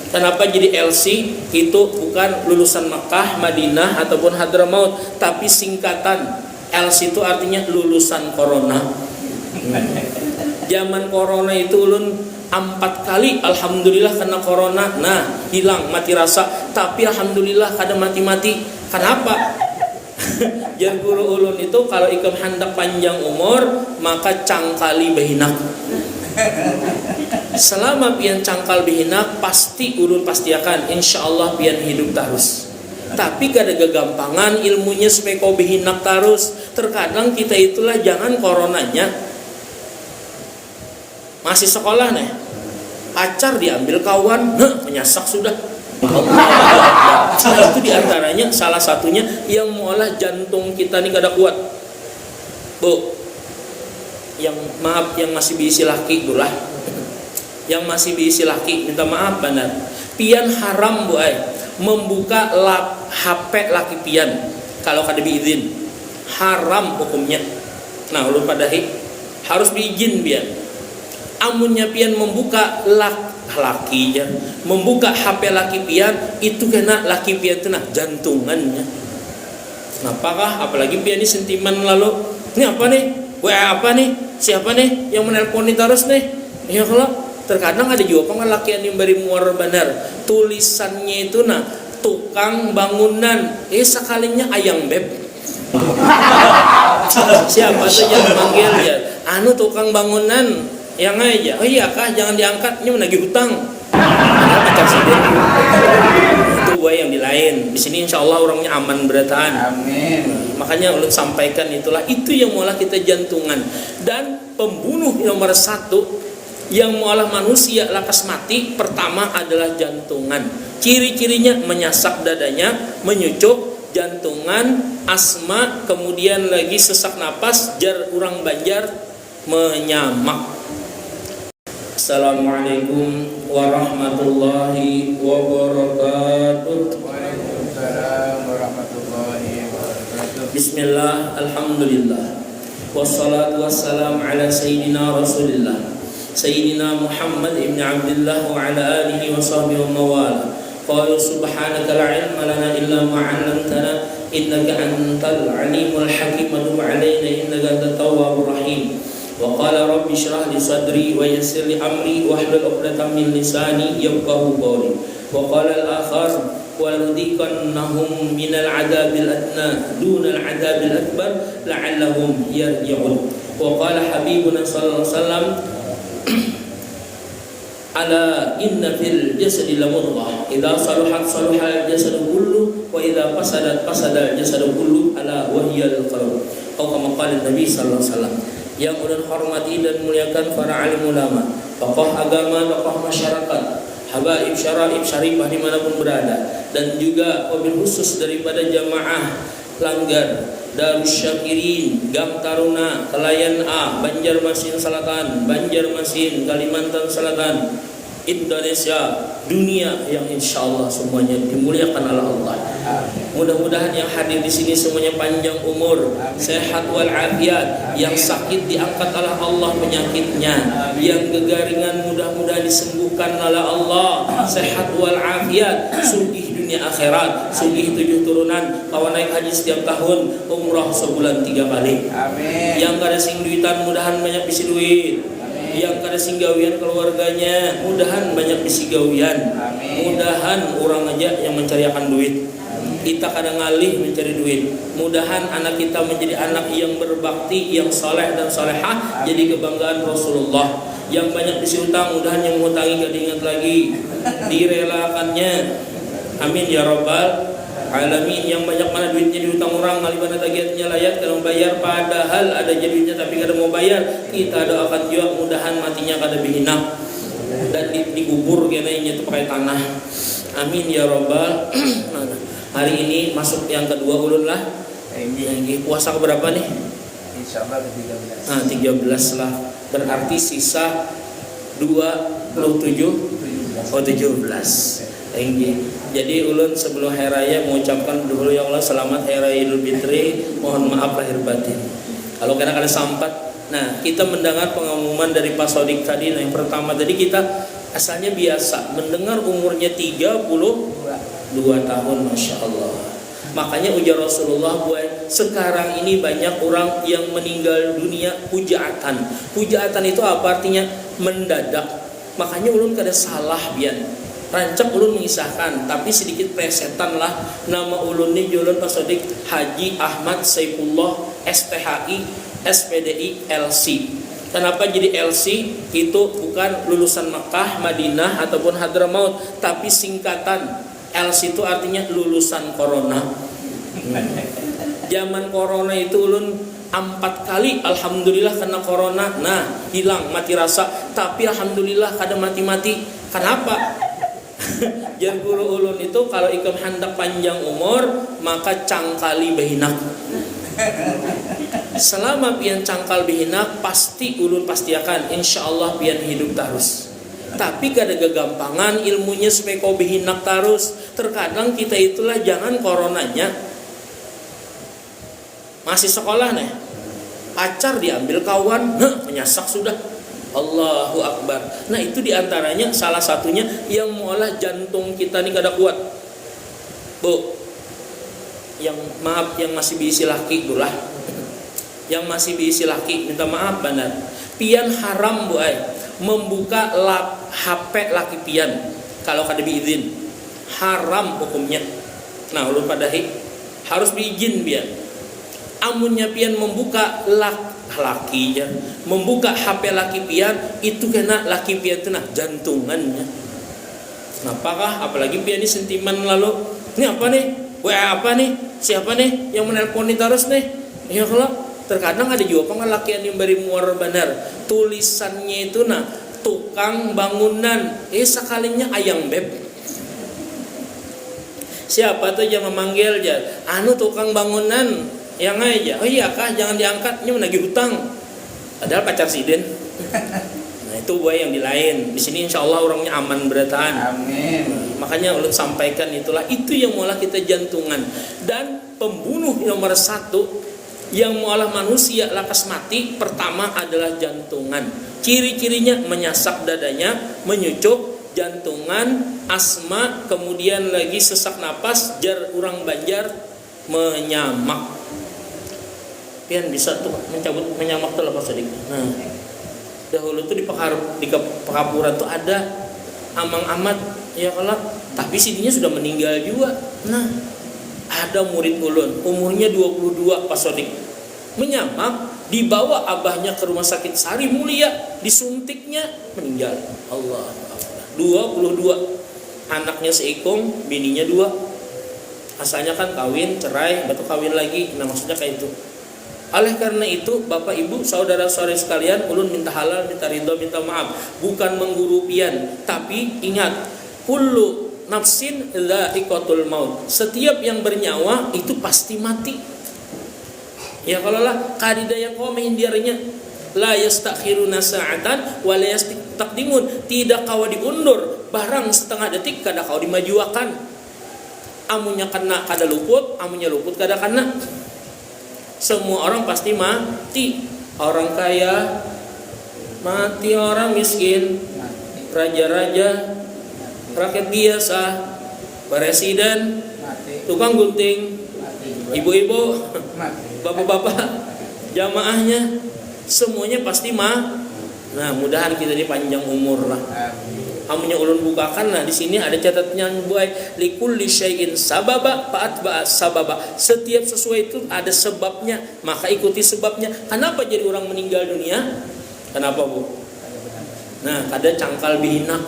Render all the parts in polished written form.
Kenapa jadi LC? Itu bukan lulusan Makkah, Madinah ataupun Hadramaut, tapi singkatan. LC itu artinya lulusan corona. Zaman corona itu ulun 4 kali alhamdulillah kena corona. Nah, hilang mati rasa, tapi alhamdulillah kada mati-mati. Kenapa? Jar guru ulun itu kalau ikam hendak panjang umur maka cangkali behinak. Selama pian cangkal behinak pasti ulun pasti akan insyaallah pian hidup terus. Tapi kada gagampangan ilmunya supaya kau behinak terus. Terkadang kita itulah jangan coronanya masih sekolah nih, pacar diambil kawan, penyasak sudah. Itu diantaranya salah satunya yang mengolah jantung kita nih kada kuat. Bu, yang maaf yang masih diisi laki dulu lah. Yang masih diisi laki minta maaf benar. Pian haram bu membuka HP laki pian kalau kada diizin. Haram hukumnya. Nah, ulun padahi harus diizin pian. Amunnya pian membuka laki ya, membuka HP laki pian itu kena laki pian itu nah jantungannya. Kenapakah? Apalagi pian ini sentimen lalu. Ini apa nih? WA apa nih? Siapa nih yang menelponi terus nih? Ya kalau terkadang ada juga pengen yang beri muar benar. Tulisannya itu nah tukang bangunan. Sekalinya ayang beb. Siapa saja yang manggil ya? Anu tukang bangunan. Yang aja, oh iya kah jangan diangkat, ini menagih hutang. Itu gua yang di lain. Di sini insya Allah orangnya aman berataan. Amin. Makanya ulun sampaikan itulah itu yang mengolah kita jantungan. Dan pembunuh nomor 1 yang mengolah manusia lakas mati pertama adalah jantungan. Ciri-cirinya menyasak dadanya, menyucuk jantungan, asma, kemudian lagi sesak napas, jar urang Banjar menyamak. Assalamualaikum warahmatullahi wabarakatuh. Waalaikumsalam warahmatullahi wabarakatuh. Bismillah, alhamdulillah. Wassalatu wassalamu ala sayyidina Rasulillah Sayyidina Muhammad ibn Abdullah wa ala alihi wa sahbihi wa mawala. Qala subhanaka la ilma lana illa ma 'allamtana innaka antal alimul hakim wa tub 'alaina innaka antat tawwabur rahim. Wa qala rabbi shrah li sadri wa yassir li amri wahlul 'uqdatam min lisani yafqahu qawli. Wa qala al-akhar wa lanudhiqannahum minal 'adabil adna dunal 'adabil akbar la'allahum yarji'un. Wa qala habibuna sallallahu alaihi wasallam ala inna fil jasadi lamudghah idza saluhat saluhal jasadu kullu wa idza fasadat fasadal jasadu kullu ala wahyal qalb. Atau kama qala Nabi sallallahu alaihi wasallam. Yang ulun hormati dan muliakan para alim ulama, tokoh agama, tokoh masyarakat, habaib syaraib syarifah dimanapun berada, dan juga wabil khusus daripada jamaah Langgar, Darus Syakirin, Gang Taruna, Kelayan A, Banjarmasin Selatan, Banjarmasin, Kalimantan Selatan, Indonesia, dunia yang insya Allah semuanya dimuliakan oleh Allah. Mudah-mudahan yang hadir di sini semuanya panjang umur, sehat walafiat, yang sakit diangkat oleh Allah penyakitnya, yang gegaringan mudah-mudahan disembuhkan oleh Allah, sehat walafiat, sugih dunia akhirat, sugih 7 turunan, kawan naik haji setiap tahun, umrah sebulan 3 kali. Amin. Yang kada sing duitan mudahan banyak bisi duit. Yang kada singgawian keluarganya mudahan banyak bisi gawian. Mudahan orang aja yang mencari akan duit. Kita kadang ngalih mencari duit. Mudahan anak kita menjadi anak yang berbakti, yang soleh dan solehah, jadi kebanggaan Rasulullah. Yang banyak bisi utang, mudahan yang menghutangi gak diingat lagi, direlakannya. Amin ya rabbal alamin. Yang banyak mana duitnya diutang orang, ngalibana tagihannya layak kalau bayar, padahal ada duitnya tapi kada mau bayar. Kita doakan juga mudahan matinya kada bihinak dan dikubur kayaknya itu pakai tanah. Amin ya rabbal. Hari ini masuk yang kedua ulun lah. Puasa keberapa nih? Insyaallah ke-13. Nah, 13 lah. Berarti sisa 27. Oh, 17. Jadi ulun sebelum hari raya mengucapkan dulu ya Allah selamat hari raya Idul Fitri, mohon maaf lahir batin kalau kena sampat. Nah, kita mendengar pengumuman dari Pak Sodik tadi. Nah, yang pertama tadi kita Asalnya biasa, mendengar umurnya 32 tahun, Masya Allah. Makanya ujar Rasulullah, buat sekarang ini banyak orang yang meninggal dunia hujaatan. Hujaatan itu apa artinya? Mendadak. Makanya ulun kada salah bian. Rancak ulun mengisahkan, tapi sedikit presetan lah. Nama ulun ni julun pasodik Haji Ahmad Saifullah STHI SPDI LC. Kenapa jadi LC? Itu bukan lulusan Mekah, Madinah ataupun Hadramaut, tapi singkatan. LC itu artinya lulusan corona. Zaman corona itu ulun 4 kali alhamdulillah kena corona. Nah, hilang mati rasa, tapi alhamdulillah kada mati-mati. Kenapa? Jan guru ulun itu kalau ikam hendak panjang umur maka cangkali behinak. Selama pian cangkal behinak pasti ulun pasti akan insyaallah pian hidup terus. Tapi kada gagampangan ilmunya supaya kau behinak terus. Terkadang kita itulah jangan coronanya masih sekolah nih, pacar diambil kawan, nah menyasak sudah. Allahu Akbar. Nah itu diantaranya salah satunya yang mengolah jantung kita nih kada kuat. Bu, yang maaf yang masih diisi laki dulah, yang masih diisi laki minta maaf benar. Pian haram bu ay membuka HP laki pian kalau kada diizin, haram hukumnya. Nah ulun padahi harus diizin biar. Amunnya pian membuka laki membuka HP laki pian itu kena laki pian itu nah jantungannya. Kenapakah? Apalagi pian ini sentimen lalu. Ini apa nih? WA apa nih? Siapa nih yang menelpon terus nih? Ya kalau terkadang ada juga pengalakian yang beri muar benar. Tulisannya itu nah tukang bangunan. Sekalinya ayang beb. Siapa tuh yang memanggil aja? Anu tukang bangunan. Yang aja, oh iya kah jangan diangkatnya menagih hutang. Padahal pacar siden. Nah itu buaya yang di lain. Di sini insya Allah orangnya aman berataan. Amin. Makanya ulun sampaikan itulah itu yang mengolah kita jantungan. Dan pembunuh nomor 1 yang mengolah manusia lakas mati pertama adalah jantungan. Ciri-cirinya menyasak dadanya, menyucuk jantungan, asma, kemudian lagi sesak napas, jar urang Banjar menyamak. Pian bisa tuh menyamak tuh lepas sedikit. Nah, dahulu tuh di Pekapuran tuh ada Amang Ahmad ya kalau tapi sidinya sudah meninggal juga. Nah, ada murid ulun umurnya 22 pasodik menyamak, dibawa abahnya ke rumah sakit Sari Mulia, disuntiknya meninggal. Allah Akbar. 22 anaknya seikung, bininya 2. Asalnya kan kawin, cerai, baru kawin lagi. Nah maksudnya kayak itu. Oleh karena itu Bapak Ibu saudara-saudari sekalian, ulun minta halal, minta ridho, minta maaf. Bukan mengguru pian, tapi ingat, kullu nafsin dha'iqatul maut. Setiap yang bernyawa itu pasti mati. Ya kalau lah kadida yang kau menghindarinya, la yastakhiruna sa'atan wa la yastaqdimun. Tidak kau diundur barang setengah detik, kada kau dimajuakan. Amunnya kena kada luput, amunnya luput kada kena. Semua orang pasti mati. Orang kaya mati, orang miskin, raja-raja, rakyat biasa, presiden, tukang gunting, ibu-ibu, bapak-bapak, jamaahnya, semuanya pasti Nah, mudahan kita dipanjang umur lah. Amunnya ulun bukakan, nah di sini ada catatnya buai likulli syai'in sababa fa'atba'a sababa. Setiap sesuatu itu ada sebabnya, maka ikuti sebabnya. Kenapa jadi orang meninggal dunia? Kenapa bu? Nah, kada cangkal bihina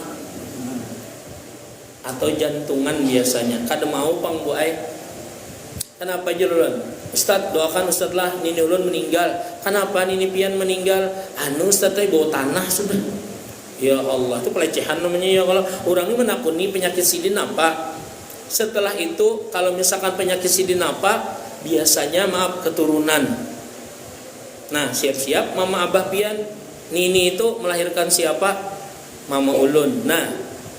atau jantungan biasanya. Kada mau pang buai. Kenapa jelulun? Ustaz doakan Ustaz lah nini ulun meninggal. Kenapa nini pian meninggal? Anu Ustaz teh bawa tanah sudah. Ya Allah, itu pelecehan namanya ya kalau orang ini menakuni penyakit sidin apa. Setelah itu kalau misalkan penyakit sidin apa, biasanya maaf keturunan. Nah, siap-siap mama abah pian. Nini itu melahirkan siapa? Mama ulun. Nah,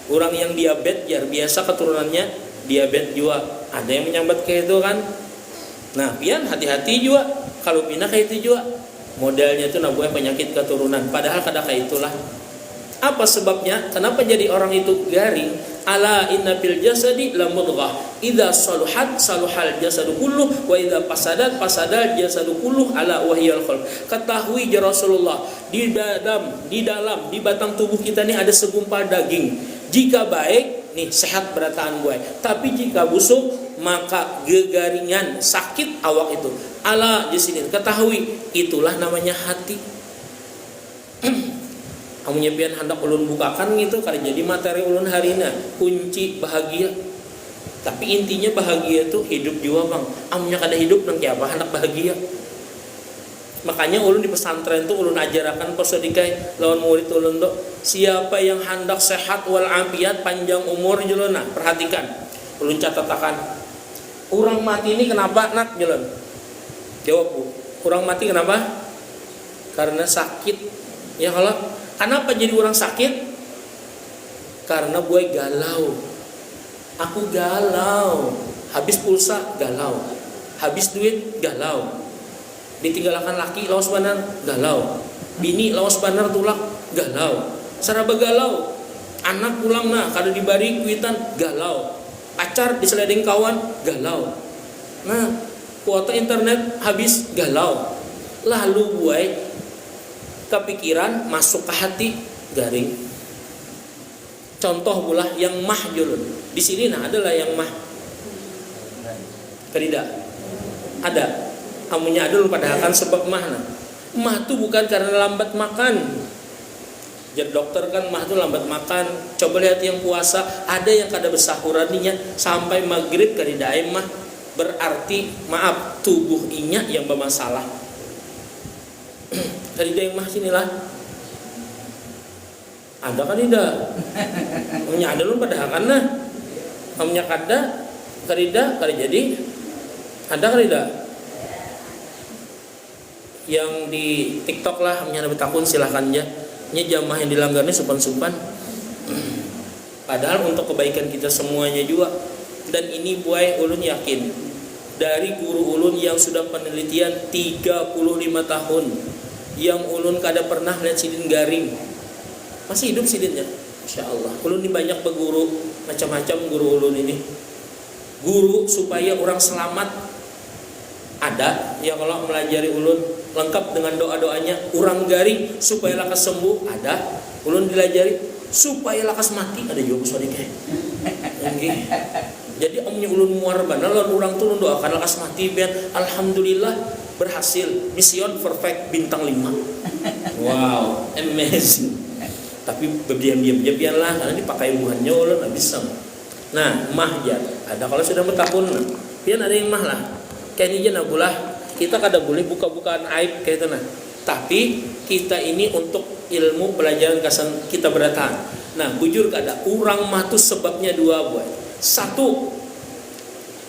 orang yang diabetes ya biasa keturunannya diabetes juga. Ada yang menyambat kayak itu kan. Nah, pian hati-hati juga kalau pindah kayak itu juga. Modelnya itu nabuah penyakit keturunan. Padahal kada kayak itulah. Apa sebabnya? Kenapa jadi orang itu garing? Ala inna fil jasadi la mudghah. Idza saluhat saluhal jasadu kulluh wa idza fasadat fasadal jasadu kulluh ala wahyal qalb. Ketahui ya Rasulullah, di dalam di batang tubuh kita ini ada segumpal daging. Jika baik, nih sehat berataan gue. Tapi jika busuk, maka gegaringan, sakit awak itu. Ala di sini ketahui, itulah namanya hati. Amunya pian hendak ulun bukakan gitu kali jadi materi ulun harina kunci bahagia. Tapi intinya bahagia itu hidup jua bang. Amunya kada hidup nang apa hendak bahagia. Makanya ulun di pesantren tuh ulun ajarakan posodikai lawan murid ulun tuh, siapa yang hendak sehat wal afiat panjang umur jelon. Nah, perhatikan. Ulun catatakan. Orang mati ini kenapa nak jelon? Jawab bu. Orang mati kenapa? Karena sakit. Ya kalau kenapa jadi orang sakit? Karena gue galau. Aku galau. Habis pulsa galau. Habis duit galau. Ditinggalkan laki lawas banar galau. Bini lawas banar tulak galau. Saraba galau. Anak pulang nah kada dibari kuitan galau. Pacar diseleding kawan galau. Nah, kuota internet habis galau. Lalu gue kepikiran masuk ke hati garing. Contoh pula yang mah julun. Di sini nah adalah yang mah. Tidak ada. Amunya ada lu padahal kan sebab mah nah. Mah tuh bukan karena lambat makan. Jadi dokter kan mah tuh lambat makan. Coba lihat yang puasa, ada yang kada besahuraninya sampai maghrib kada mah. Berarti maaf tubuh inya yang bermasalah. Tadi yang mah sinilah. Ada kan tidak? Kamunya ada lu pada kan nah. Kamunya kada, karida, kada jadi. Ada kan tidak? Yang di TikTok lah, kamunya ada betakun silahkan aja. Nya jamaah yang dilanggarnya supan-supan. Padahal untuk kebaikan kita semuanya juga. Dan ini buai ulun yakin dari guru ulun yang sudah penelitian 35 tahun. Yang ulun kada pernah lihat sidin garing. Masih hidup sidinnya. Masya Allah. Ulun ini banyak berguru macam-macam guru ulun ini. Guru supaya orang selamat ada. Ya kalau melajari ulun lengkap dengan doa-doanya. Orang garing supaya lakas sembuh ada. Ulun dilajari supaya lakas mati ada juga sodike. Jadi omnya ulun muarban lawan orang tuh doakan lakas mati biar alhamdulillah berhasil, mission perfect bintang 5. Wow, amazing. Tapi berdiam-diam lah karena dipakai buhannya ulun enggak bisa. Nah, mah ya ada kalau sudah bertahun pian ada yang mah lah. Kayak ini aja nabulah kita kada boleh buka-bukaan aib kayak itu nah. Tapi kita ini untuk ilmu pelajaran kasan kita beratahan. Nah, bujur kada urang mah tuh sebabnya dua buat. Satu,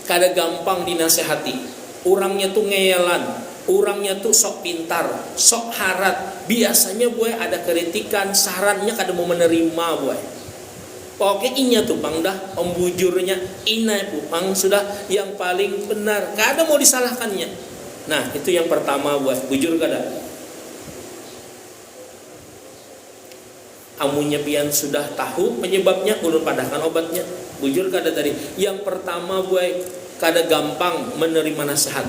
kada gampang dinasehati. Orangnya tuh ngeyelan, orangnya tuh sok pintar, sok harat. Biasanya boy ada kritikan, sarannya kada mau menerima boy. Oke inya tuh pang dah, bujurnya ina pang sudah yang paling benar, kada mau disalahkannya. Nah itu yang pertama boy, bujur kada. Amunya pian sudah tahu penyebabnya, ulun padahkan obatnya. Bujur kada tadi. Yang pertama boy, kada gampang menerima nasihat.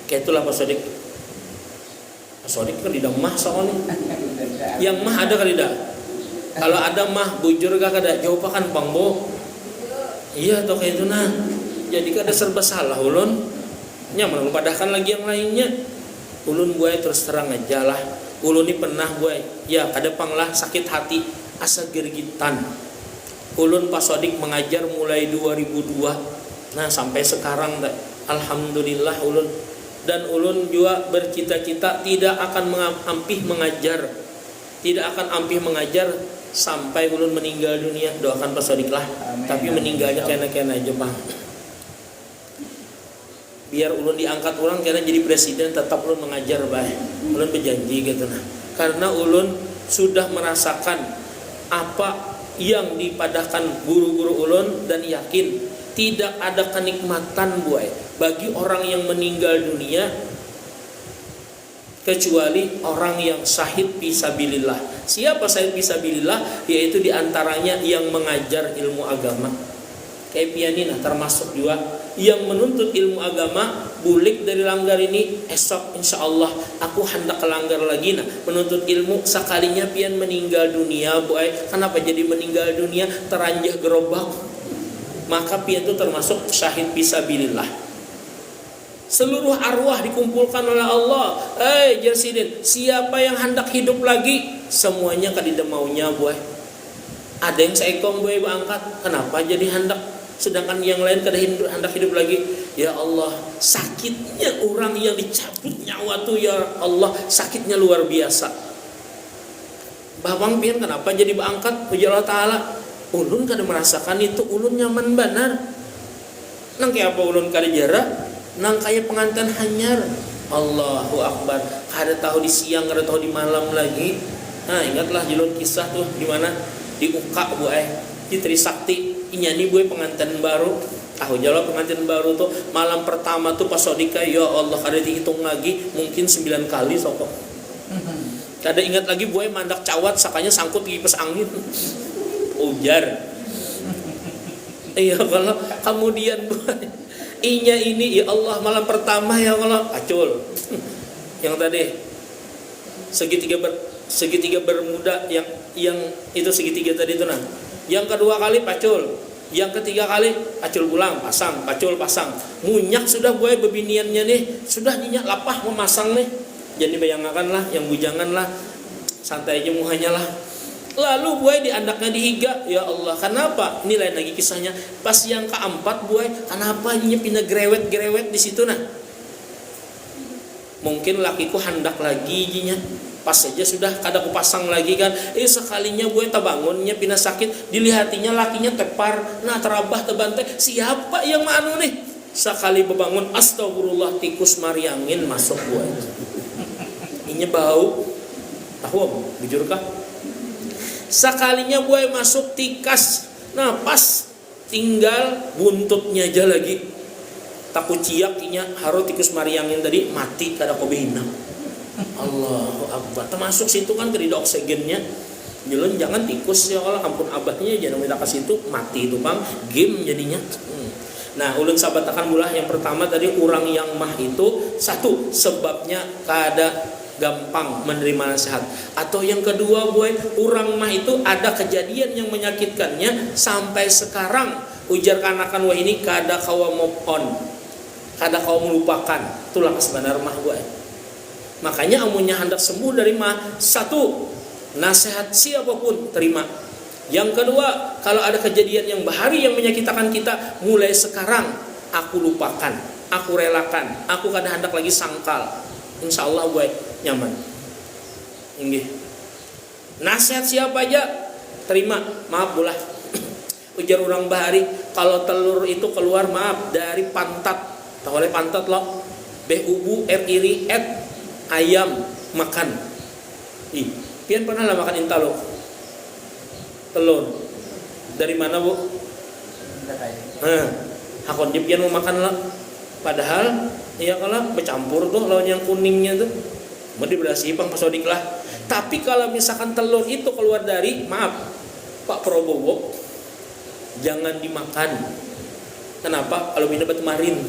Kayak itulah Pak Sodik. Pak Sodik kan tidak mah soalnya. Yang mah ada kan tidak? Kalau ada mah bujur gak kada jawabakan Bang Bo. Iya toh kayak itu nah. Jadi kada serba salah ulun. Nya mana padahkan lagi yang lainnya. Ulun gue terus terang aja lah. Ulun ini pernah gue ya kada panglah sakit hati asa gergitan. Ulun Pak Sodik mengajar mulai 2002. Nah sampai sekarang alhamdulillah ulun. Dan ulun juga bercita-cita tidak akan ampih mengajar. Tidak akan ampih mengajar sampai ulun meninggal dunia. Doakan Pak Sodik lah. Amin. Tapi meninggalnya kena-kena aja Bang. Biar ulun diangkat orang karena jadi presiden tetap ulun mengajar baik. Ulun berjanji gitu nah. Karena ulun sudah merasakan apa yang dipadahkan guru-guru ulun dan yakin tidak ada kenikmatan buai bagi orang yang meninggal dunia kecuali orang yang syahid fisabilillah. Siapa syahid fisabilillah? Yaitu diantaranya yang mengajar ilmu agama. Kayak pianina termasuk juga yang menuntut ilmu agama. Bulik dari langgar ini, esok insya Allah aku hendak kelanggar lagi. Nah, menuntut ilmu sekalinya pian meninggal dunia, boy. Kenapa jadi meninggal dunia? Teranjah gerobak. Maka pian itu termasuk syahid fisabilillah. Seluruh arwah dikumpulkan oleh Allah. Jersidin, siapa yang hendak hidup lagi? Semuanya kadida maunya, boy. Ada yang seekong boy berangkat. Kenapa jadi hendak? Sedangkan yang lain kada hendak hidup lagi. Ya Allah, sakitnya orang yang dicabut nyawa tuh, ya Allah, sakitnya luar biasa. Babang pian kenapa jadi berangkat? Puji Allah Ta'ala. Ulun kada merasakan itu, ulun nyaman benar. Nang kayak apa ulun kada jarak? Nang kayak pengantin hanyar. Allahu Akbar. Kada tahu di siang, kada tahu di malam lagi. Nah, ingatlah jelun kisah tuh di mana di Uka bu di Trisakti. Inyani bu pengantin baru. Aku jawab pengantin baru tuh malam pertama tuh pas Sodika, ya Allah kada dihitung lagi mungkin 9 kali sokok. Kada ingat lagi bu mandak cawat sakanya sangkut di kipas angin. Ujar. Iya kalau kemudian bu inya ini, ya Allah, malam pertama ya Allah acul. Yang tadi segitiga bermuda yang itu segitiga tadi itu nah. Yang kedua kali pacul, yang ketiga kali acul pulang pasang, pacul pasang. Munyak sudah gue bebiniannya nih, sudah nyenyak lapah memasang nih. Jadi bayangkan lah yang bujangan lah, santai aja muhanya lah. Lalu buai di andaknya dihiga, ya Allah, kenapa? Ini lain lagi kisahnya. Pas yang keempat buai, kenapa nyepina grewet di situ nah? Mungkin lakiku hendak lagi jinya. Pas saja sudah kada kupasang lagi kan. Sekalinya buai tabangunnya pina sakit, dilihatinya lakinya tepar, nah terabah tebantai. Siapa yang manu nih? Sekali bebangun, astagfirullah, tikus mariangin masuk buai. Ini bau. Tahu apa? Bujurkah? Sekalinya buaya masuk tikas. Nah pas tinggal buntutnya aja lagi. Takut ciaknya harus tikus mariangin tadi mati kada kobehina. Allahu Akbar. Termasuk situ kan kedida oksigennya. Jelun jangan tikus ya Allah, ampun abahnya jangan minta kasih itu mati itu bang. Game jadinya. Nah ulun sabatakan mulah yang pertama tadi orang yang mah itu satu sebabnya kada gampang menerima nasihat. Atau yang kedua boy, orang mah itu ada kejadian yang menyakitkannya sampai sekarang ujar kanakan wah ini kada kawa move on, kada kawa melupakan. Itulah sebenarnya mah boy. Makanya amunnya hendak sembuh dari mah, satu nasihat siapapun terima. Yang kedua, kalau ada kejadian yang bahari yang menyakitkan kita, mulai sekarang aku lupakan, aku relakan, aku kada hendak lagi sangkal. Insya Allah gue nyaman. Ini nasihat siapa aja terima. Maaf bulah. Ujar orang bahari, kalau telur itu keluar maaf dari pantat. Tahu oleh pantat loh. Ubu iri ayam makan. Pian pernah lah makan intalo. Telur. Dari mana bu? Hakon dia pian mau makan lah. Padahal ya kalau bercampur tuh lawan yang kuningnya tuh mau diberasi pang pasodik lah. Tapi kalau misalkan telur itu keluar dari maaf Pak Prabowo jangan dimakan. Kenapa? Kalau minum batu marin.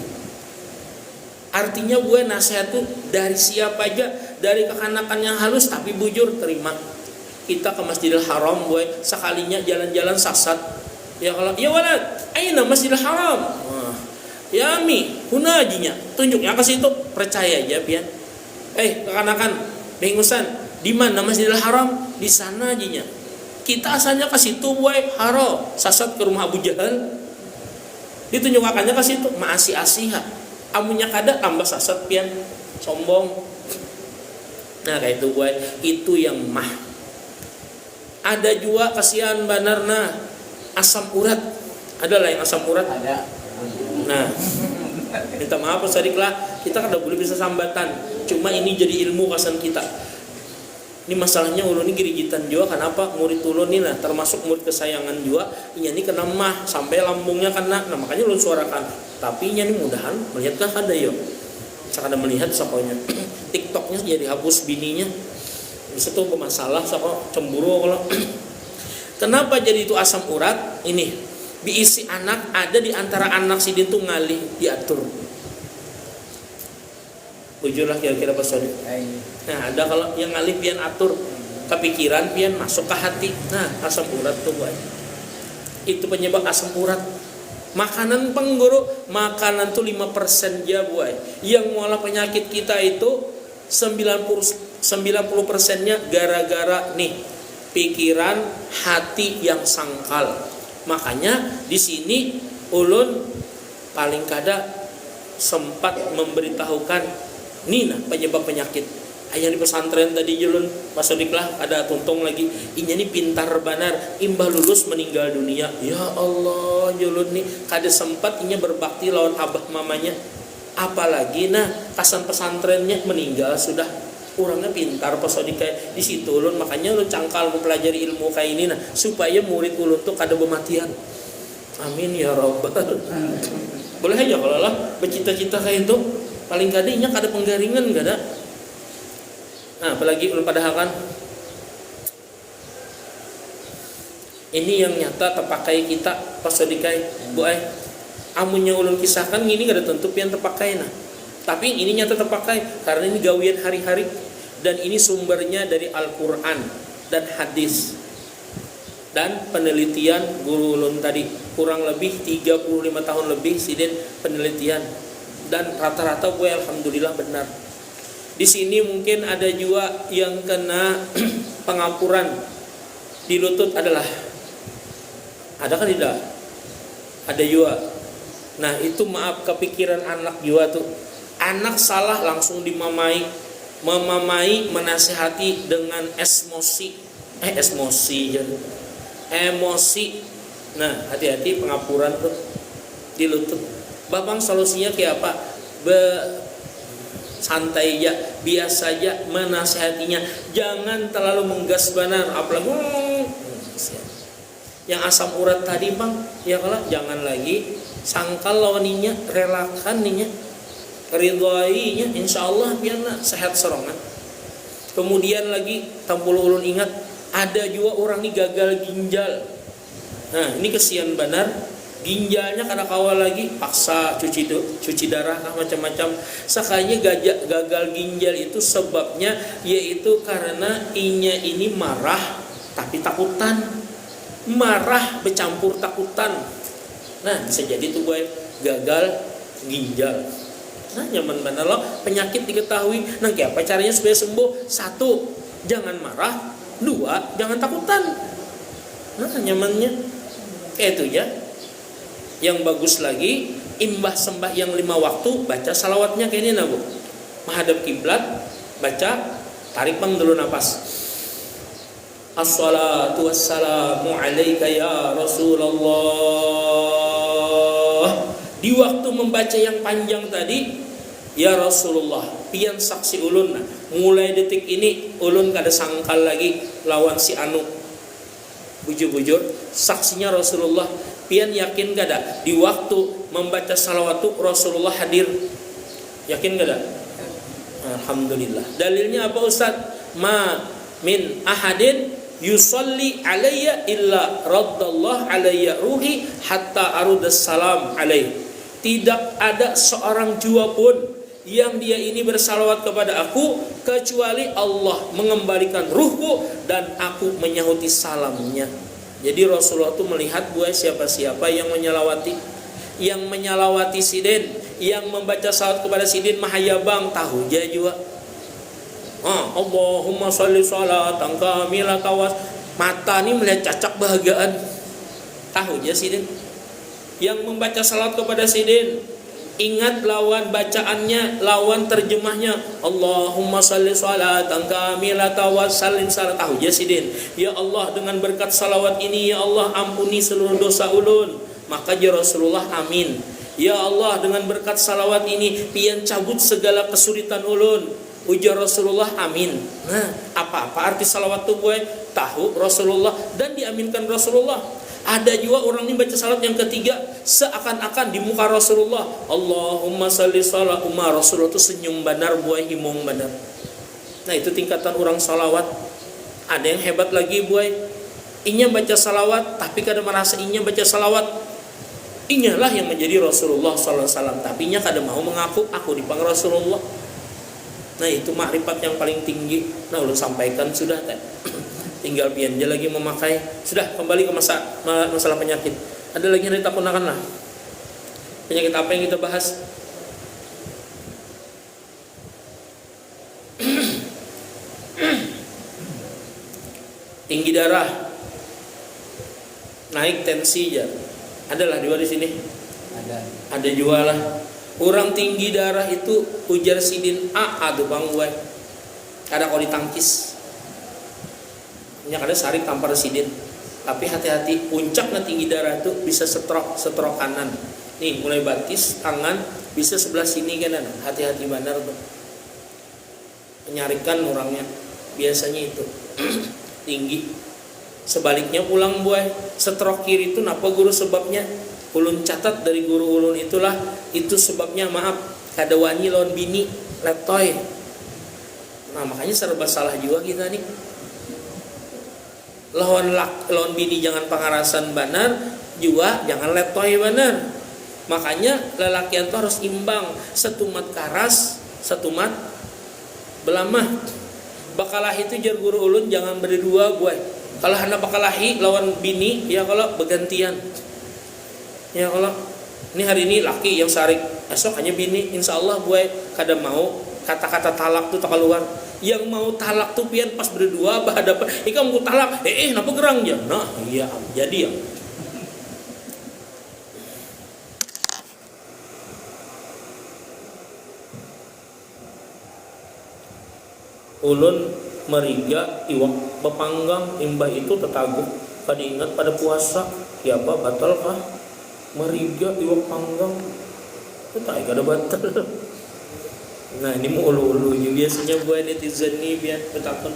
Artinya gue nasihat tuh dari siapa aja, dari kekanakan yang halus tapi bujur terima. Kita ke Masjidil Haram gue sekalinya jalan-jalan sasat. Ya kalau ya walad, aina Masjidil Haram. Ya mi, hunajinya, tunjuknya ke situ, percaya aja pian. Kekanakan, bengusan, di mana Masjidil Haram? Di sana ajinya. Kita asalnya ke situ, boy, haro, sasat ke rumah Abu Jahal. Ditunjukannya ke situ, maasi-asiha. Amunya kada tambah sasat pian, sombong. Nah kayak itu boy, itu yang mah. Ada juga kasihan banarna asam urat. Ada lah yang asam urat. Ada. Nah, minta maaf Pak Sadik lah, kita kada boleh bisa sambatan. Cuma ini jadi ilmu kasan kita. Ini masalahnya ulun ini girigitan juga. Kenapa? Murid ulun ini nah termasuk murid kesayangan juga. Ini kena mah sampai lambungnya kena. Nah makanya ulun suarakan. Tapi ini mudahan melihatkah ada yo. Saya kada melihat sakonya. TikToknya jadi hapus bininya. Bisa tuh bermasalah sama cemburu kalau kenapa jadi itu asam urat? Ini diisi anak, ada di antara anak sidin tuh ngalih diatur. Bujurlah kira-kira Pak Sodi. Nah, ada kalau yang ngalih pian atur kepikiran pian masuk ke hati. Nah, asam urat tuh buat. Itu penyebab asam urat. Makanan pengguru, makanan tuh 5% aja buat. Yang mualah penyakit kita itu 90%-nya gara-gara nih pikiran hati yang sangkal. Makanya di sini ulun paling kada sempat memberitahukan Nina penyebab penyakit. Ayah di pesantren tadi julun pasodik lah ada tuntung lagi. Inya nih pintar banar, imbah lulus meninggal dunia. Ya Allah julun nih kada sempat inya berbakti lawan abah mamanya. Apalagi nah kasan pesantrennya meninggal sudah. Orangnya pintar pasodik kayak di situ ulun, makanya ulun cangkal mempelajari ilmu kayak ini nah supaya murid ulun tuh kada bematian. Amin ya rabbal. Boleh aja kalau lah bercita-cita kayak itu. Paling kadinya kada penggaringan kada. Nah, apalagi ulun padahakan ini yang nyata terpakai kita pasodikai bu ai. Amunnya ulun kisahkan ini kada tentu pian terpakai nah. Tapi ini nyata terpakai karena ini gawian hari-hari dan ini sumbernya dari Al-Qur'an dan hadis. Dan penelitian guru ulun tadi kurang lebih 35 tahun lebih sidin penelitian dan rata-rata gue alhamdulillah benar. Di sini mungkin ada juga yang kena pengapuran di lutut adalah ada kan tidak? Ada juga. Nah, itu maaf kepikiran anak juga tuh. Anak salah langsung memamai, menasihati dengan emosi. Nah, hati-hati pengapuran tuh di lutut. Babang solusinya kayak apa? Santai aja, biasa aja menasihatinya. Jangan terlalu menggas banar, apalagi yang asam urat tadi bang, ya kalau jangan lagi sangkal lawaninya, relakan ninya, ridhoinya, insya Allah biarlah sehat serongan. Kemudian lagi tampul ulun ingat ada juga orang ini gagal ginjal. Nah ini kesian benar. Ginjalnya kada kawal lagi paksa cuci darah macam-macam. Sakanya gagal ginjal itu sebabnya yaitu karena inya ini marah tapi takutan, marah bercampur takutan. Nah bisa jadi tuh boy gagal ginjal. Nah nyaman mana loh penyakit diketahui. Nah kayak apa caranya supaya sembuh? 1, jangan marah. 2, jangan takutan. Nah nyamannya kayak itu ya. Yang bagus lagi imbah sembah yang 5 waktu baca salawatnya kayak ini nah bu. Menghadap kiblat baca, tarik bang dulu napas. Assalatu wassalamu alaika ya Rasulullah. Di waktu membaca yang panjang tadi ya Rasulullah pian saksi ulun nah, mulai detik ini ulun kada sangkal lagi lawan si anu bujur-bujur saksinya Rasulullah. Pian yakin gak ada di waktu membaca salawat itu Rasulullah hadir? Yakin gak ada? Alhamdulillah. Dalilnya apa Ustaz? Ma min ahadin yusalli alayya illa raddallah alayya ruhi hatta arudas salam alaih. Tidak ada seorang jua pun yang dia ini bersalawat kepada aku kecuali Allah mengembalikan ruhku dan aku menyahuti salamnya. Jadi Rasulullah itu melihat buat siapa-siapa yang menyalawati sidin, yang membaca salawat kepada sidin mahayabang tahu aja juga. Allahumma sholli sholatan kamilah tawas. Mata ini melihat cacak bahagiaan. Tahu aja sidin. Yang membaca salawat kepada sidin, ingat lawan bacaannya, lawan terjemahnya. Allahumma sholli sholatan kamilatan wa sallim salat. Tahu ya sidin. Ya Allah dengan berkat salawat ini ya Allah ampuni seluruh dosa ulun. Maka ya Rasulullah amin. Ya Allah dengan berkat salawat ini pian cabut segala kesulitan ulun. Ujar Rasulullah amin. Nah, apa arti salawat itu gue? Tahu Rasulullah dan diaminkan Rasulullah. Ada juga orang ini baca salat yang ketiga seakan-akan di muka Rasulullah. Allahumma sholli salatu Rasulullah itu senyum benar buah himung benar. Nah itu tingkatan orang salawat. Ada yang hebat lagi boy, inya baca salawat tapi kada merasa inya baca salawat. Inyalah yang menjadi Rasulullah SAW, tapi inya kada mau mengaku aku dipang Rasulullah. Nah itu makrifat yang paling tinggi. Nah ulun sampaikan sudah teh. Tinggal pian aja lagi memakai. Sudah kembali ke masalah penyakit. Ada lagi yang ditakunakan lah. Penyakit apa yang kita bahas? Tinggi darah, naik tensi aja. Adalah di sini. Ada jual lah. Orang tinggi darah itu ujar sidin aduh bang gue. Ada kalau ditangkis. Nya kada sarik tampar sidin. Tapi hati-hati, puncaknya tinggi darah itu bisa stroke kanan. Nih mulai batis tangan bisa sebelah sini kanan. Hati-hati benar tuh. Menyarikan orangnya. Biasanya itu tinggi. Sebaliknya pulang buah stroke kiri itu napa guru sebabnya? Ulun catat dari guru ulun itulah itu sebabnya maaf kada wani lawan bini letoy. Nah makanya serba salah juga kita nih. Lawan bini jangan pangarasan benar, juga jangan letoy benar. Makanya lelakian itu harus imbang, setumat karas, setumat belamah. Bakalahi itu jar guru ulun jangan berdua buah. Kalau hendak bakalahi lawan bini ya kalau bergantian. Ya kalau ini hari ini laki yang sarik, esok hanya bini, insya Allah buat kada mau kata-kata talak tuh tak keluar. Yang mau talak tuh pian pas berdua berhadapan, ikam mau talak, napa gerang ya? Nah iya jadi ya. Ulun meriga iwak bepanggang imbah itu tetaguk pada ingat pada puasa ya apa batal kah? Meriga iwak panggang itu tak ada batal. Nah ini mau ulu-ulu biasanya buat netizen nih biar bertakun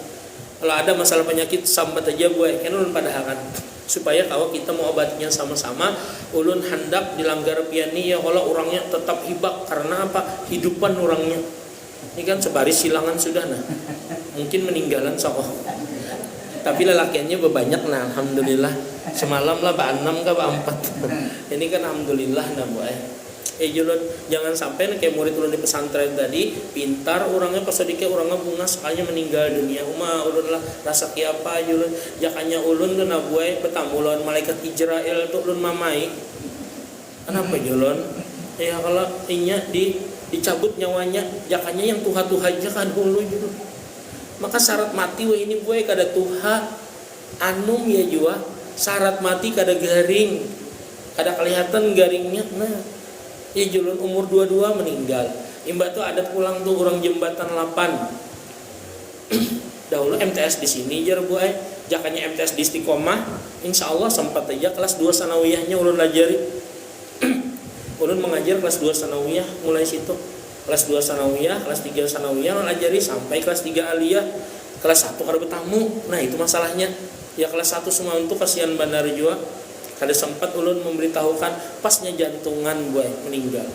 kalau ada masalah penyakit sambat aja buat kan ulun padahakan supaya kalau kita mau obatnya sama-sama ulun hendak dilanggar piani ya kalau orangnya tetap hibak karena apa hidupan orangnya ini kan sebaris silangan sudah nah mungkin meninggalan sokoh tapi lelakiannya berbanyak nah alhamdulillah semalam lah ba-6 kah ba-4 ini kan alhamdulillah nah buat julun jangan sampai kayak murid ulun di pesantren tadi pintar orangnya pas sedikit orangnya bunga sekalinya meninggal dunia ulun lah rasa apa julun jakanya ulun kena buai bertamu lawan malaikat Israel tuh ulun mamai kenapa julun ya kalau inya dicabut nyawanya jakanya yang tuha-tuha aja kan dulu julun maka syarat mati wah ini buai kada tuha anum ya jua syarat mati kada garing kada kelihatan garingnya nah ya julun umur 22 meninggal. Imbah tuh ada pulang tuh orang jembatan 8. Dahulu MTS di sini jar buai, jakanya MTS di Istiqomah, insyaallah sempat aja kelas 2 sanawiyahnya ulun lajari. Ulun mengajar kelas 2 sanawiyah mulai situ. Kelas 2 sanawiyah, kelas 3 sanawiyah ulun lajari sampai kelas 3 aliyah. Kelas 1 kada bertamu. Nah, itu masalahnya. Ya kelas 1 semua untuk kasihan bandar jua. Kada sempat ulun memberitahukan pasnya jantungan buat meninggal.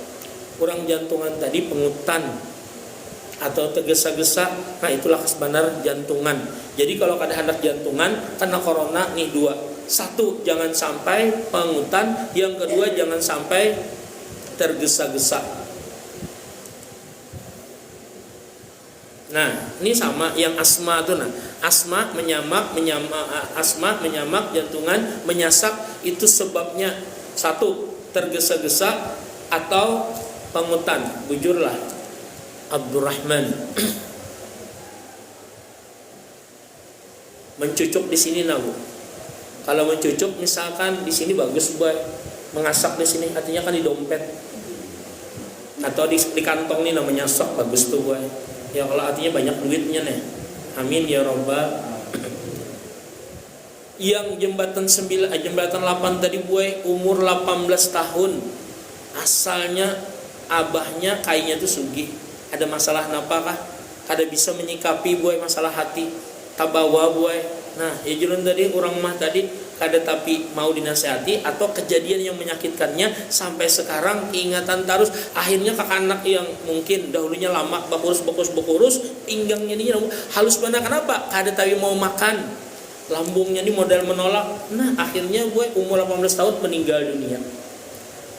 Orang jantungan tadi pengutan atau tergesa-gesa, nah itulah benar jantungan. Jadi kalau kada hendak jantungan karena corona nih dua. Satu jangan sampai pengutan, yang kedua jangan sampai tergesa-gesa. Nah, ini sama yang asma tuh nah. Asma menyamak jantungan, menyasak itu sebabnya satu tergesa-gesa atau pengutan. Bujurlah Abdurrahman. Mencucuk di sini nabu. Kalau mencucuk misalkan di sini bagus buat mengasak di sini artinya kan di dompet. Atau di kantong nih namanya sok bagus tuh buat. Ya kalau artinya banyak duitnya nih. Amin ya robbal. Yang jembatan 8 tadi buai umur 18 tahun. Asalnya abahnya kayaknya tuh sugih. Ada masalah napakah? Kada bisa menyikapi buai masalah hati. Tabawa buai. Nah, ya julun tadi orang mah tadi kada tapi mau dinasehati, atau kejadian yang menyakitkannya sampai sekarang keingatan terus, akhirnya kakak anak yang mungkin dahulunya lama bakurus pinggangnya ini halus banget, kenapa? Kada tapi mau makan, lambungnya ini modal menolak. Nah akhirnya gue umur 18 tahun meninggal dunia.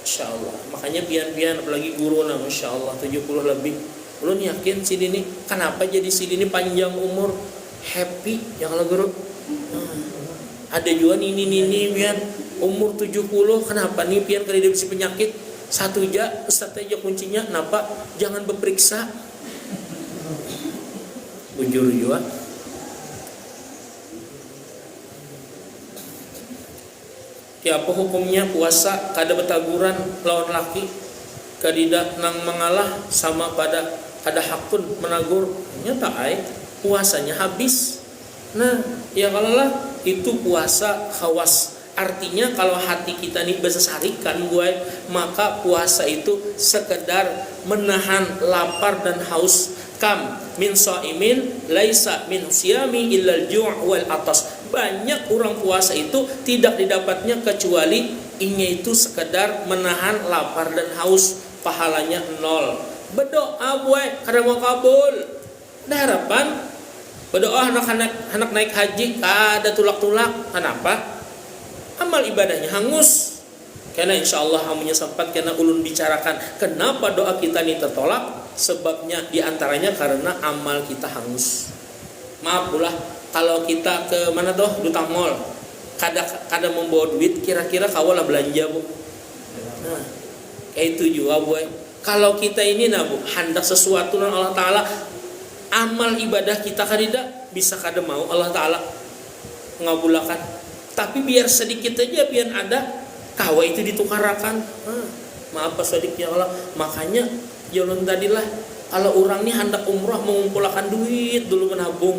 Masya Allah. Makanya pian-pian apalagi guru nah Masya Allah 70 lebih. Ulun yakin si Dini kenapa jadi si Dini panjang umur, happy ya kalau guru. Ada juga nini pian umur 70, kenapa nih pian kali dia bisa penyakit satu aja Ustaz aja kuncinya kenapa jangan berperiksa. Bujur juga. Apa hukumnya puasa kada betaguran lawan laki, kadidak nang mengalah sama pada hakun menagur, nyata ai puasanya habis. Nah ya kalau lah itu puasa khawas, artinya kalau hati kita nih besesarikan gue, maka puasa itu sekedar menahan lapar dan haus. Kam min shaimin laisa min siyami illal ju' wal atas. Banyak orang puasa itu tidak didapatnya kecuali inya itu sekedar menahan lapar dan haus, pahalanya 0. Berdoa gue kada mau kabul. Ada harapan berdoa anak naik haji kada tulak-tulak. Kenapa? Amal ibadahnya hangus. Karena insya Allah amunya sempat karena ulun bicarakan kenapa doa kita ini tertolak. Sebabnya diantaranya karena amal kita hangus. Maaf pula kalau kita ke mana doh duta mall, kada membawa duit, kira-kira kawalah belanja bu. Nah, kayak itu juga bu. Kalau kita ini nah bu, hendak sesuatu dengan Allah Taala, amal ibadah kita kada bisa kada mau Allah Taala ngabulakan. Tapi biar sedikit aja biar ada, kawa itu ditukarakan. Maaf sedikit ya Allah. Makanya jalan tadilah kalau orang ini hendak umrah mengumpulkan duit dulu menabung.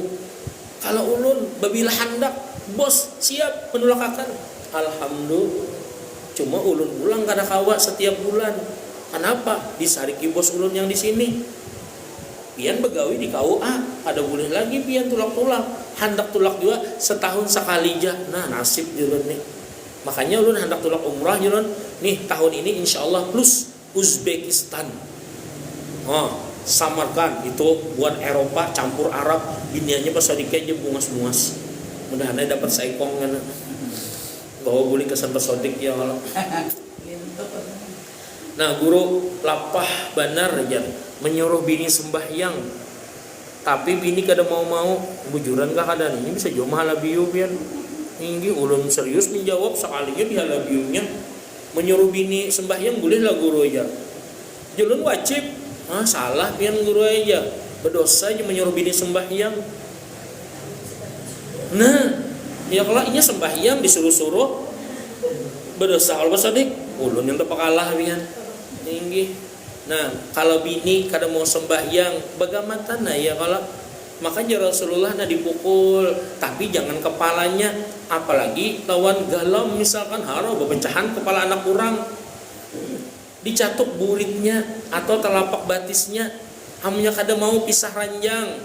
Kalau ulun babila hendak bos siap menolakakan. Alhamdulillah. Cuma ulun pulang kada kawa setiap bulan. Kenapa? Disariki bos ulun yang di sini. Pian begawi di KUA, ada boleh lagi pian tulak-tulak. Hendak tulak juga setahun sekali aja. Nah, nasib ulun nih. Makanya ulun hendak tulak umrah ulun nih tahun ini insyaallah plus Uzbekistan. Samarkan itu buat Eropa campur Arab, biniannya pas sedikit aja bungas-bungas. Mudah-mudahan dapat saikong kan. Bawa boleh kesan pesodik ya Allah. Nah, guru lapah benar aja menyuruh bini sembahyang. Tapi bini kada mau bujuran kah kada ini bisa jo mahalabiu pian. Inggi ulun serius menjawab sekalinya di halabiunya. Menyuruh bini sembahyang boleh lah guru aja. Julun wajib. Salah pian guru aja. Berdosa aja menyuruh bini sembahyang. Nah, ya kalau inya sembahyang disuruh-suruh berdosa kalau sadik ulun yang terpakalah pian. Tinggi. Nah, kalau bini kada mau sembahyang bagaimana nah ya kalau makanya Rasulullah dipukul, tapi jangan kepalanya, apalagi lawan galau misalkan haro bepecahan kepala anak kurang. Dicatuk buritnya atau telapak batisnya, amunya kada mau pisah ranjang.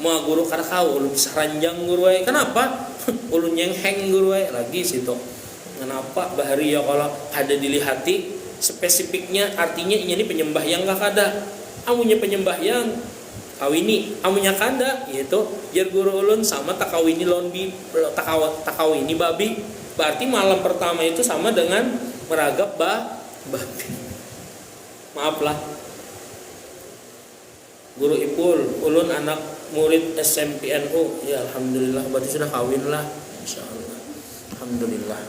Mau guru kada kau ulun pisah ranjang guru ay. Kenapa? Ulun yang heng guru ay lagi situ. Kenapa bahari ya kalau ada dilihati spesifiknya artinya ini penyembah yang gak kada. Amunya penyembah yang kawini, amunya kada yaitu jar guru ulun sama takawini lawan takawini babi. Berarti malam pertama itu sama dengan meragap babi. Maaflah guru Ipul, ulun anak murid SMPNU. Ya alhamdulillah berarti sudah kawin lah insyaallah. Alhamdulillah.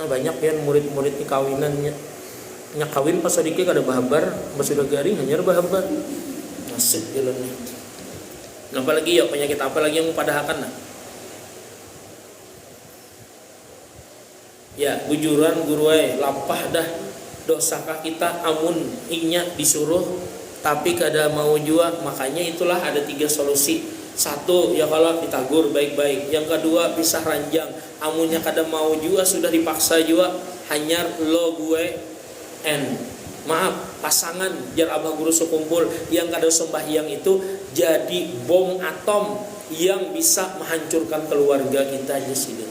Banyak ya murid-murid ini kawinannya. Nya kawin pas sedikit kada bahabar, pas sudah garing hanya bahabar. Nasib jalannya. Apalagi ya penyakit apa lagi yang padahakan nah? Ya bujuran guru ay lapah dah. Dosakah kita amun inya disuruh tapi kada mau jua. Makanya itulah ada 3 solusi. 1 ya kalau ditagur baik-baik. Yang kedua pisah ranjang. Amunnya kada mau jua sudah dipaksa jua hanyar lo gue maaf pasangan jar abah guru sekumpul yang kada sembahyang itu jadi bom atom yang bisa menghancurkan keluarga kita aja sini.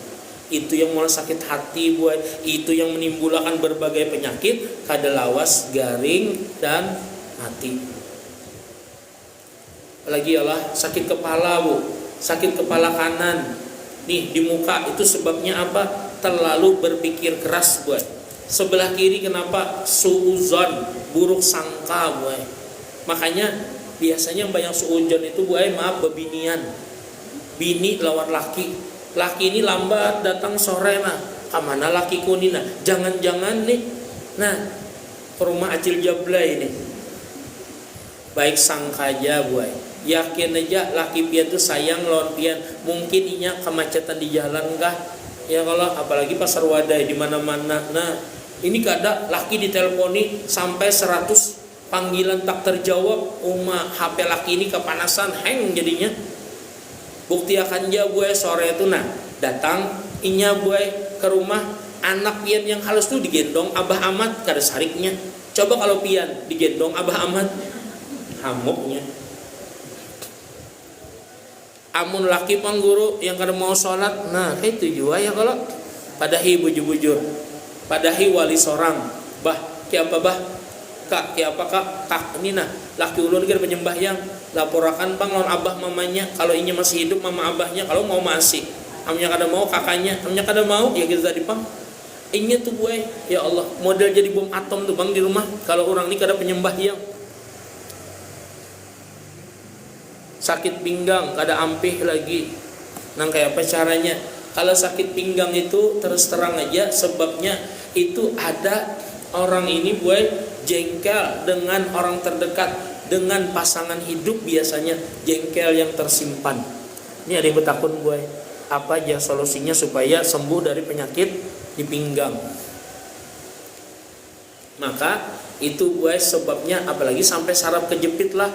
itu yang mulai sakit hati buat, itu yang menimbulkan berbagai penyakit kada lawas, garing dan mati. Apalagi ialah sakit kepala bu, sakit kepala kanan nih di muka, itu sebabnya apa? Terlalu berpikir keras buat. Sebelah kiri kenapa? Suuzon, buruk sangka buat. Makanya biasanya banyak suujon itu buat, maaf, bebinian, bini lawan laki. Laki ini lambat datang sore nah, kamana laki kuni nah, jangan-jangan nih, nah ke rumah acil jablay ini. Baik sangka aja buat, yakin aja laki pian tuh sayang lawan pian. Mungkin inya kemacetan di jalan kah? Ya kalau apalagi pasar wadai di mana-mana. Nah ini kada laki diteleponi sampai 100 panggilan tak terjawab, HP laki ini kepanasan, hang jadinya. Bukti akan ja gue sore itu nah datang inya gue ke rumah, anak pian yang halus tuh digendong Abah Ahmad kada sariknya. Coba kalau pian digendong Abah Ahmad, hamuknya. Amun laki pangguru yang kada mau sholat, nah itu juga ya kalau padahi bujur-bujur, padahi wali sorang, bah kiapa bah kak kiapa kak ini nah laki ulun kira penyembahyang, laporakan bang lawan abah mamanya, kalau inya masih hidup mama abahnya, kalau mau masih amnya kada mau kakaknya, amnya kada mau ya kita tadi pang inya tuh gue ya Allah model jadi bom atom tuh bang di rumah kalau orang ini kada penyembahyang. Sakit pinggang kada ampih lagi, nang kayak apa caranya? Kalau sakit pinggang itu terus terang aja sebabnya itu ada orang ini gue jengkel dengan orang terdekat, dengan pasangan hidup biasanya jengkel yang tersimpan. Ini ada yang bertakun gue, apa aja solusinya supaya sembuh dari penyakit di pinggang? Maka itu gue sebabnya, apalagi sampai saraf kejepit lah,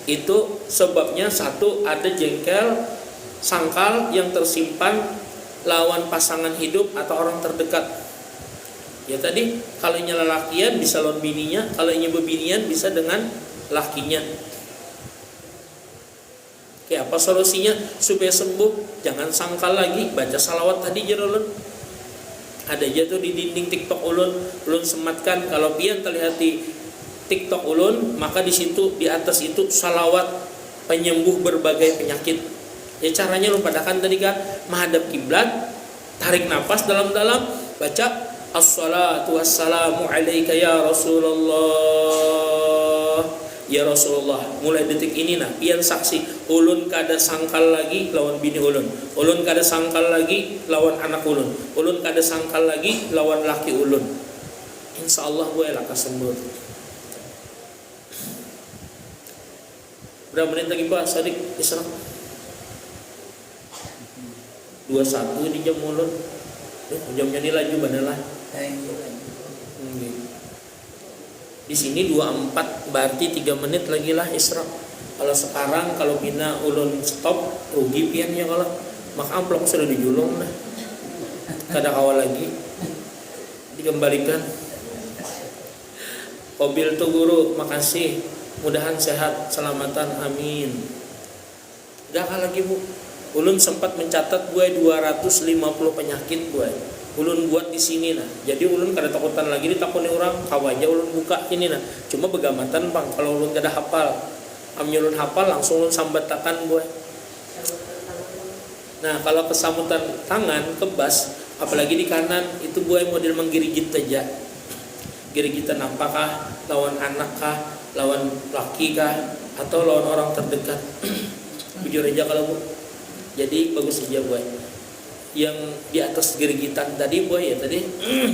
itu sebabnya satu ada jengkel, sangkal yang tersimpan lawan pasangan hidup atau orang terdekat. Ya tadi kalau inya lelakian bisa lawan bininya, kalau inya bebinian bisa dengan lakinya. Oke, apa solusinya supaya sembuh? Jangan sangkal lagi, baca salawat tadi jerolun. Ada aja tuh di dinding TikTok ulun sematkan kalau pian terlihat di TikTok ulun, maka di situ di atas itu salawat penyembuh berbagai penyakit. Ya caranya lu padakan tadi kan menghadap kiblat, tarik nafas dalam-dalam, baca Assalatu wassalamu alaika ya Rasulullah. Ya Rasulullah, mulai detik ini nah pian saksi ulun kada sangkal lagi lawan bini ulun, ulun kada sangkal lagi lawan anak ulun, ulun kada sangkal lagi lawan laki ulun. Insyaallah gue laka sembuh. Berapa menit lagi Pak Sadik Isra? 21 di jam ulun. Jamnya ini laju badalah. Di sini 24 berarti 3 menit lagi lah Isra. Kalau sekarang kalau bina ulun stop rugi pian ya kalau maka amplop sudah dijulung lah. Kada kawal lagi dikembalikan. Mobil tuh guru, makasih. Mudahan sehat, selamatan, amin. Gak lagi bu. Ulun sempat mencatat gue 250 penyakit gue. Ulun buat di sini nah. Jadi ulun kada takutan lagi ditakuni orang, kawaja ulun buka ini nah. Cuma begamatan bang, kalau ulun kada hafal. Amnya ulun hafal langsung ulun sambatakan gue. Nah, kalau kesamutan tangan kebas, apalagi di kanan itu gue model menggirigit aja. Girigitan apakah lawan anak kah, lawan laki kah, atau lawan orang terdekat. Jujur aja kalau bu. Jadi bagus aja gue. Yang di atas girigitan tadi boy ya tadi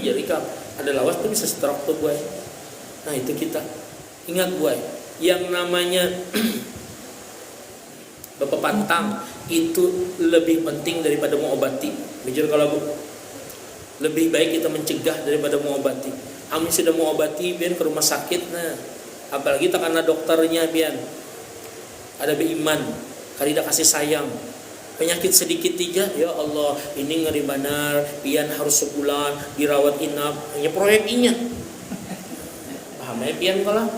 jadi kalau ada lawas tuh bisa stroke tuh boy. Nah itu kita ingat boy, yang namanya bapak pantang itu lebih penting daripada mengobati. Jujur kalau bu, lebih baik kita mencegah daripada mengobati. Kami sudah mengobati biar ke rumah sakit, nah apalagi tak karena dokternya biar ada beriman, karida kasih sayang. Penyakit sedikit aja, ya Allah, ini ngeri benar, pian harus sebulan dirawat inap, hanya proyek inya. Paham ya pian kalau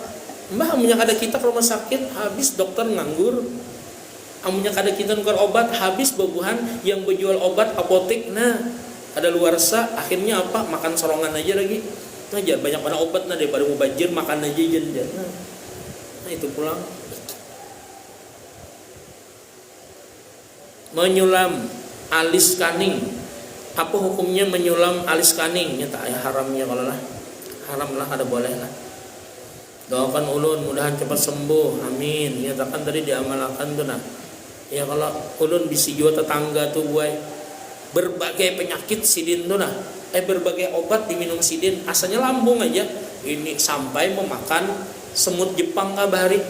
mbah amunnya kada kita ke rumah sakit, habis dokter nganggur. Amunnya kada kita nukar obat, habis babuhan yang berjual obat apotek. Nah, ada luarsa, akhirnya apa? Makan sorongan aja lagi. Nah, jangan banyak mana obat nah daripada mubazir, makan aja jen. Nah, itu pulang. Menyulam alis kaning. Apa hukumnya menyulam alis kaning? Ya tak haramnya kalau lah. Haram lah, ada boleh lah. Doakan ulun mudahan cepat sembuh. Amin. Ya takkan tadi diamalkan tuh nah. Ya kalau ulun bisi juga tetangga tuh buai berbagai penyakit sidin tuh nah. Berbagai obat diminum sidin, asalnya lambung aja. Ini sampai memakan semut Jepang kabari.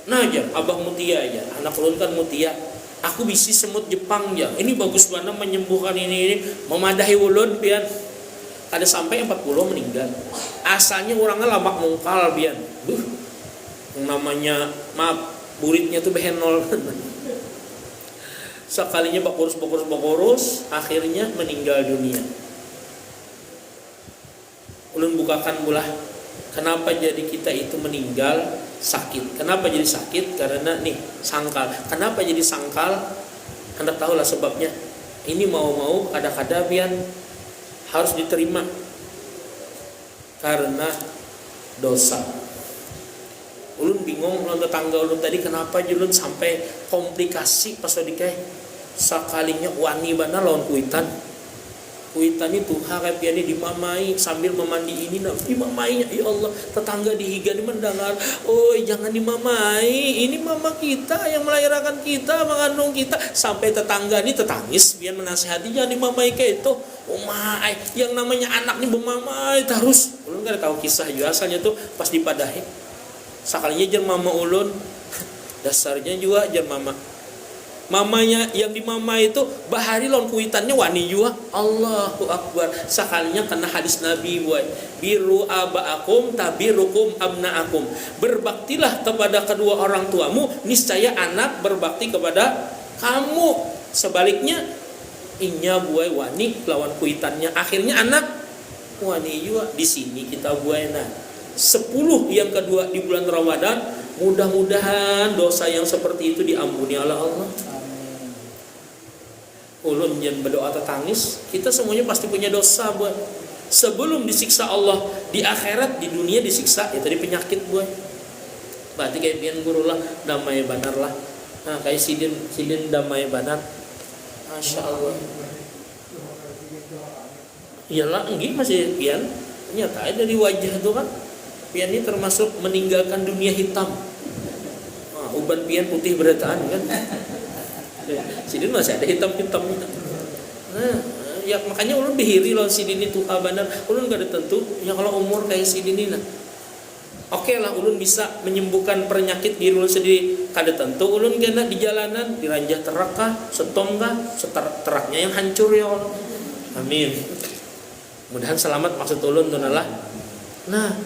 Nah aja, Abah Mutia aja, anak ulun kan Mutia. Aku bisi semut Jepang ya. Ini bagus banget menyembuhkan ini. Memadahi ulun pian. Ada sampai 40 meninggal. Asalnya orangnya lamak mungkal pian. Yang namanya maaf, buritnya tuh behenol. Sekalinya bakurus, akhirnya meninggal dunia. Ulun bukakan bulah, kenapa jadi kita itu meninggal sakit? Kenapa jadi sakit? Karena nih sangkal. Kenapa jadi sangkal? Anda tahulah sebabnya. Ini mau kadang-kadang pian harus diterima karena dosa. Ulun bingung lawan tetangga ulun tadi kenapa ulun sampai komplikasi pas dikai sakalinya wani bana lawan kuitan itu harap piani dimamai sambil memandi ini nak dimamainya. Ya Allah, tetangga dihiga ni mendengar, oi jangan dimamai, ini mama kita yang melahirkan kita, mengandung kita. Sampai tetangga ni tetangis biar menasihati jangan dimamai kayak itu. Oh my, yang namanya anak ni bermamai terus. Ulun kan tahu kisah juga asalnya tuh pas dipadahi. Sakalinya jen mama ulun, dasarnya juga jen mamanya yang di mama itu bahari lawan kuitannya wani juga. Allahu Akbar. Sakalinya kena hadis Nabi buat biru abaakum tabirukum abnaakum. Berbaktilah kepada kedua orang tuamu, niscaya anak berbakti kepada kamu. Sebaliknya inya buai wani lawan kuitannya, akhirnya anak wani juga. Di sini kita buai 10 yang kedua di bulan Ramadan, mudah-mudahan dosa yang seperti itu diampuni oleh Allah. Ulun jangan berdoa tetangis, kita semuanya pasti punya dosa buat. Sebelum disiksa Allah di akhirat, di dunia disiksa ya tadi penyakit buat. Berarti kayak pian guru lah damai banar lah. Nah kayak sidin damai banar. Masya Allah. Iyalah enggak masih pian nyata dari wajah itu kan. Pian ini termasuk meninggalkan dunia hitam. Uban pian putih berataan kan. Sidin masih ada hitam-hitamnya. Ya makanya ulun bihiri lawan sidin itu benar. Ulun gak ada tentu. Ya kalau umur kayak sidin ini Oke lah ulun bisa menyembuhkan penyakit diri ulun sendiri. Kada tentu ulun kena di jalanan diranjah terak kah, setom kah, teraknya yang hancur ya Allah. Amin. Mudahan selamat maksud ulun tuh lah. Nah,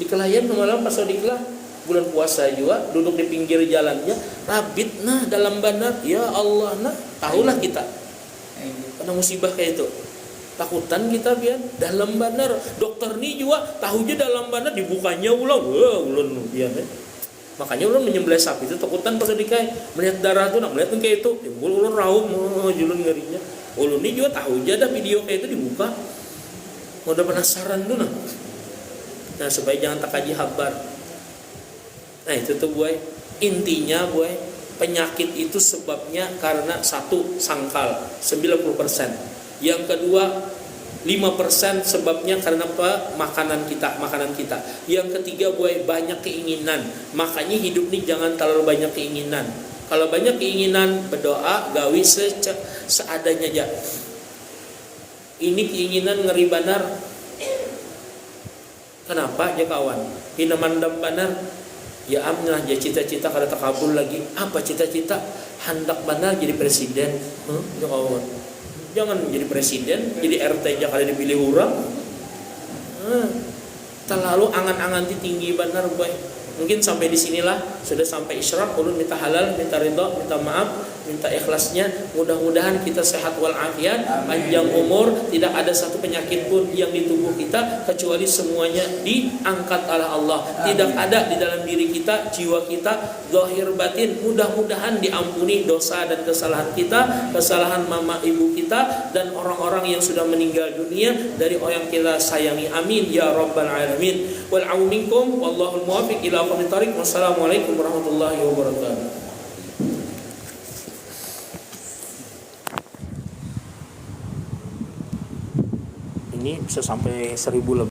di kelayan malam pas diklah bulan puasa juga duduk di pinggir jalannya rabit dalam bandar. Ya Allah tahulah kita kena musibah kayak itu takutan kita biar dalam bandar dokter nih juga tahunya dalam bandar dibukanya ulang ulun biar makanya ulun menyembelih sapi itu takutan pas dikai melihat darah tuh melihat kayak itu timbul ulun raung julun ngerinya. Ulun nih juga tahu aja ada video kayak itu dibuka udah penasaran tuh Nah supaya jangan takaji habar. Nah itu tuh buai. Intinya buai, penyakit itu sebabnya karena satu sangkal 90%. Yang kedua 5% sebabnya karena apa? Makanan kita. Yang ketiga buai banyak keinginan. Makanya hidup nih jangan terlalu banyak keinginan. Kalau banyak keinginan berdoa gawi seadanya aja. Ini keinginan ngeri banar. Kenapa ya kawan? Hina mandam banar. Ya amnah ya cita-cita kada takabul lagi. Apa cita-cita? Hendak banar jadi presiden. Ya kawan. Jangan jadi presiden, jadi RT aja kada dipilih orang. Terlalu angan-angan tinggi banar boy. Mungkin sampai di sinilah sudah sampai isyraq, ulun minta halal, minta ridha, minta maaf. minta ikhlasnya. Mudah-mudahan kita sehat walafiat, panjang umur, tidak ada satu penyakit pun yang di tubuh kita kecuali semuanya diangkat oleh Allah. Tidak ada di dalam diri kita, jiwa kita, zahir batin. Mudah-mudahan diampuni dosa dan kesalahan kita, kesalahan mama ibu kita dan orang-orang yang sudah meninggal dunia dari orang yang kita sayangi. Amin ya rabbal alamin. Wal a'u minkum wallahul muwaffiq ila aqwamit thariq. Wassalamualaikum warahmatullahi wabarakatuh. Ini bisa sampai 1000 lebih.